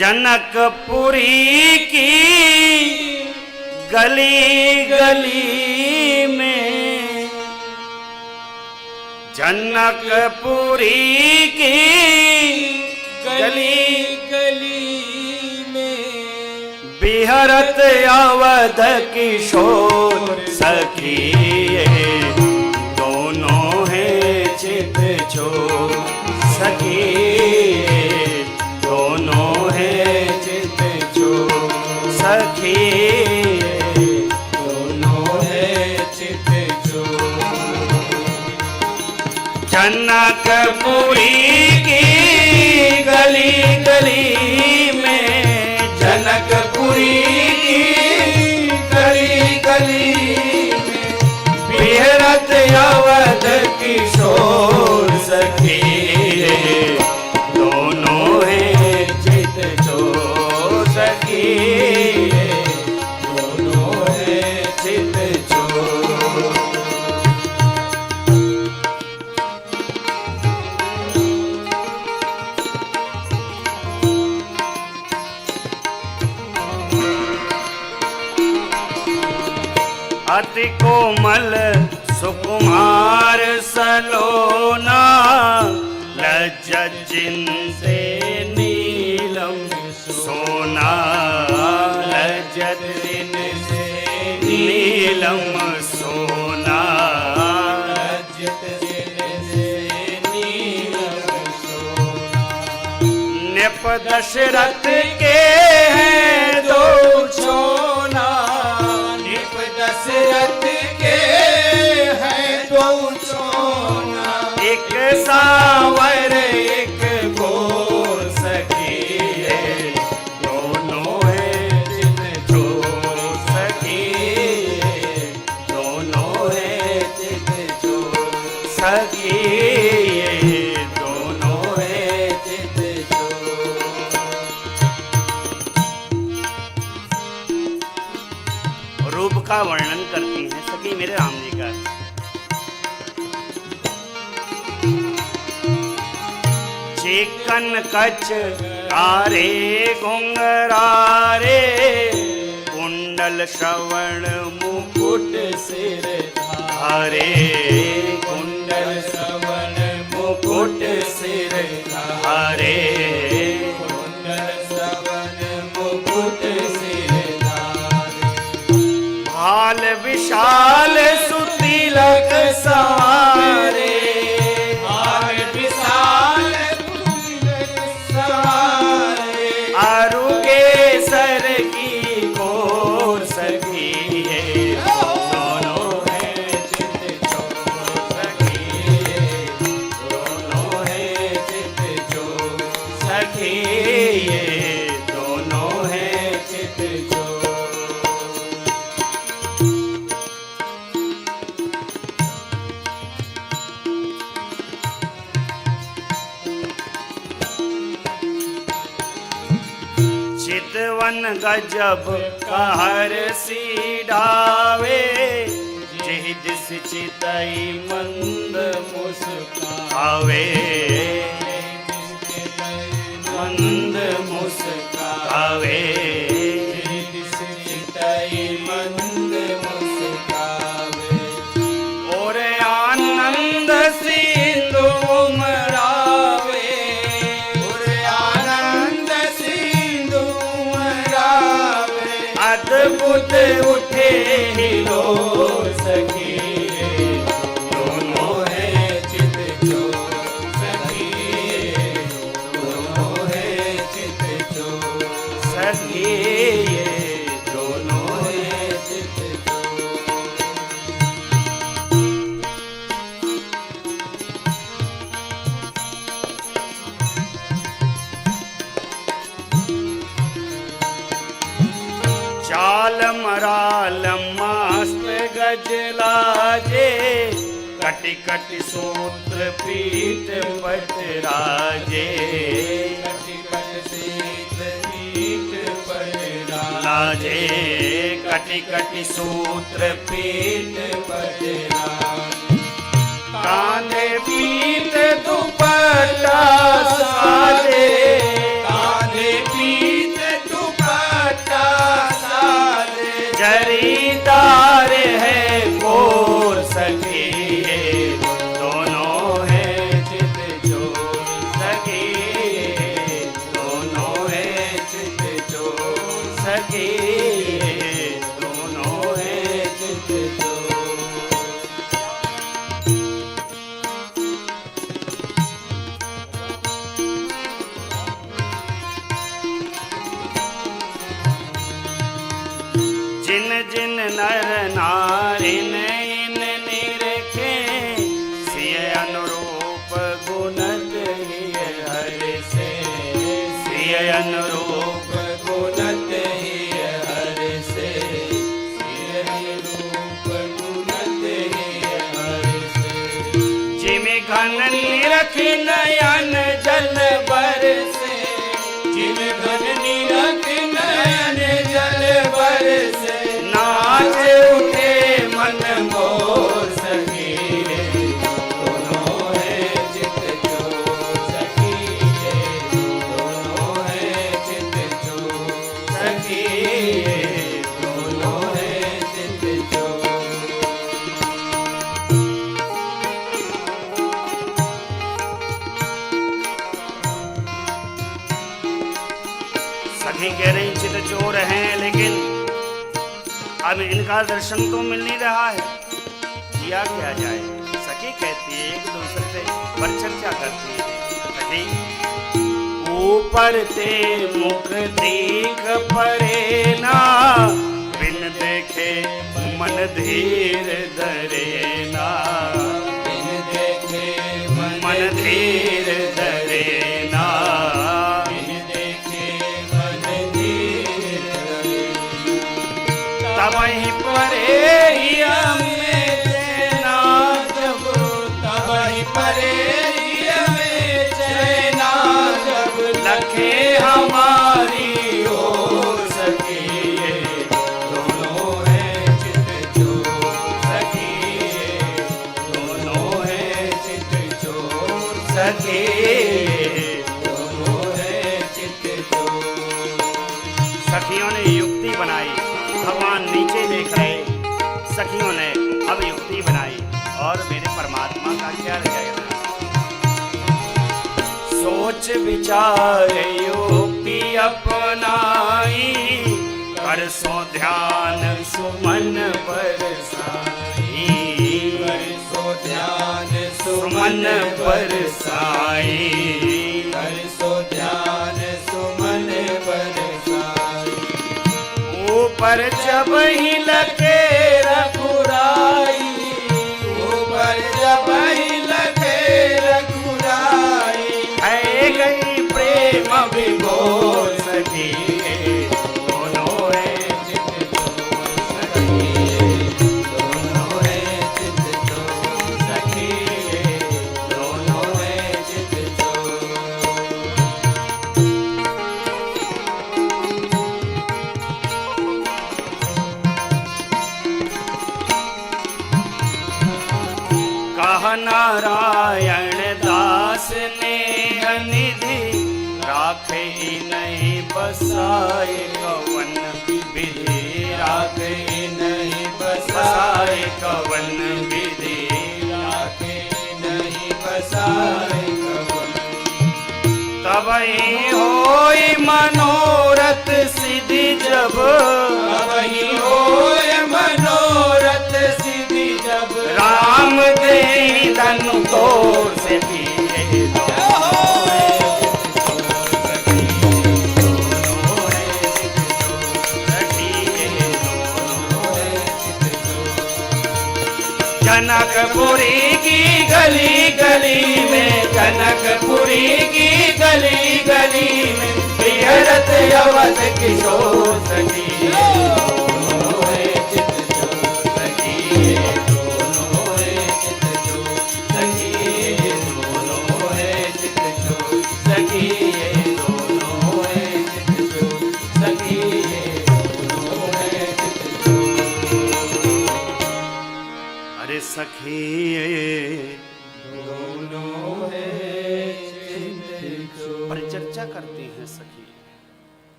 जनकपुरी की गली गली में, जनकपुरी की गली गली में बिहरत अवध किशोर सखी, दोनों हैं चित चोर सखी, दोनों हैं चित चोर सखी, दोनों हैं चित चोर। जनकपुरी की गली गली में, जनकपुरी की गली गली में बिहरत अवध किशोर सखी, दोनों हैं चित चोर सखी, दोनों हैं चित चोर। अति कोमल सुकुमार सलोना, लज्जत जिनसे नीलम सोना, लज्जत जिनसे नीलम सोना, लज्जत जिनसे नीलम सोना। नृप दशरथ के हैं दो छोना, नृप दशरथ के हैं दो छोना, एक सावर एक गोर सखी, दोनों हैं चित चोर सखी, दोनों हैं चित चोर सखी, दोनों हैं चित चोर। रूप का वर्णन करती हैं सखी मेरे राम जी का। चिकन कच कारे घुंघरारे, कुंडल श्रवण मुकुट सिर धारे, कुंडल श्रवण मुकुट सिर धारे, कुंडल श्रवण मुकुट सिर धारे। भाल विशाल सुतिलक सवारे, भाल विशाल सुतिलक सवारे, अरुगेसर की गोर सखी, दोनों हैं चित चोर सखी, दोनों हैं चित चोर सखी, दोनों हैं चित चोर। चितवन गजब कहर सी ढावे, जिह दिस चितई मंद मुस्कावे, मंद मुस्कावे, चितई मंद मुस्कावे। और आनंद सिंधु उमरावे, और आनंद सिंधु उमरावे, अद्भुत उठे हिलोर सखी, दोनों हैं चित चोर सखी, दोनों हैं चित चोर सखी, दोनों हैं चित चोर। चाल मराल मस्त गजलाजे, कटि कटि सूत्र पीठ पटराजे, कटि कटि सूत्र पीठ पटराजे, कटि कटि सूत्र पीठ पटराजे। कांधे पीठ दुपट्टा साजे, कांधे पीठ सखी दोनों है चित चोर। जिन जिन नर नारिन इन निरखे सिय अनुरूप गुणत ही हरि से। सिय अनुरूप गुणत ही हरि से। सिय अनुरूप गुणत ही हरि से। जिमि घन निरख नयन जल बरसे। जिम घन निरख नयन जल बरसे। नाच उठे मन मोर सखी दोनों है चित चोर। सखी दोनों है चित चोर। सखी दोनों है चित चोर। सखी कह रही चित चोर हैं, लेकिन अब इनका दर्शन तो मिल नहीं रहा है, किया क्या जाए। सखी कहती है एक दूसरे से पर चर्चा करती है। सखी ऊपर ते मुख देख परे ना, बिन देखे मन धीर धरे ना। बिन देखे मन धीर धरे ना। बिन देखे मन धीर धरे। तबहि परे हमें चैना जब। तबहि परे हमें चैना जब। लखे हमारी ओर सखी दोनों है चित चोर। सखी दोनों है चित चोर। सखी दोनों है चित चोर। सखियों ने युक्ति बनाई, भगवान नीचे देख रहे। सखियों ने अब युक्ति बनाई और मेरे परमात्मा का क्या रहेगा। सोच विचार युक्ति अपनाई, कर सो ध्यान सुमन बरसाई। कर सो ध्यान सुमन बरसाई। कर सो ध्यान सुमन बरसाई। ऊपर जब ही लगे रघुराई। ऊपर जब ही लगे रघुराई। है गई प्रेम विभोर सखी दोनों है चित चोर। सखी दोनों है चित चोर। सखी दोनों है चित चोर। कहा नारायण दास ने निधि, राखे नहीं बसाए कवन विधि। राखे नहीं बसाए बसाए कवन विधि। राखे नहीं बसाए कवन। तबहि होई मनोरथ सिद्धि जब। तबहि होय मनोरथ सिद्धि जब। राम दे धनु तोर से पीरे दोनों है चित चोर। सखी दोनों है चित चोर। सखी दोनों है चित चोर। जनकपुरी की गली गली में। जनकपुरी की गली गली में बिहरत अवध किशोर। सखी दोनों है चित चोर। सखी दोनों है चित चोर। सखी दोनों है चित चोर। सखी दोनों है चित चोर। सखी दोनों है चित चोर। अरे सखी दोनों है चित चोर। परिचर्चा करती हैं सखी।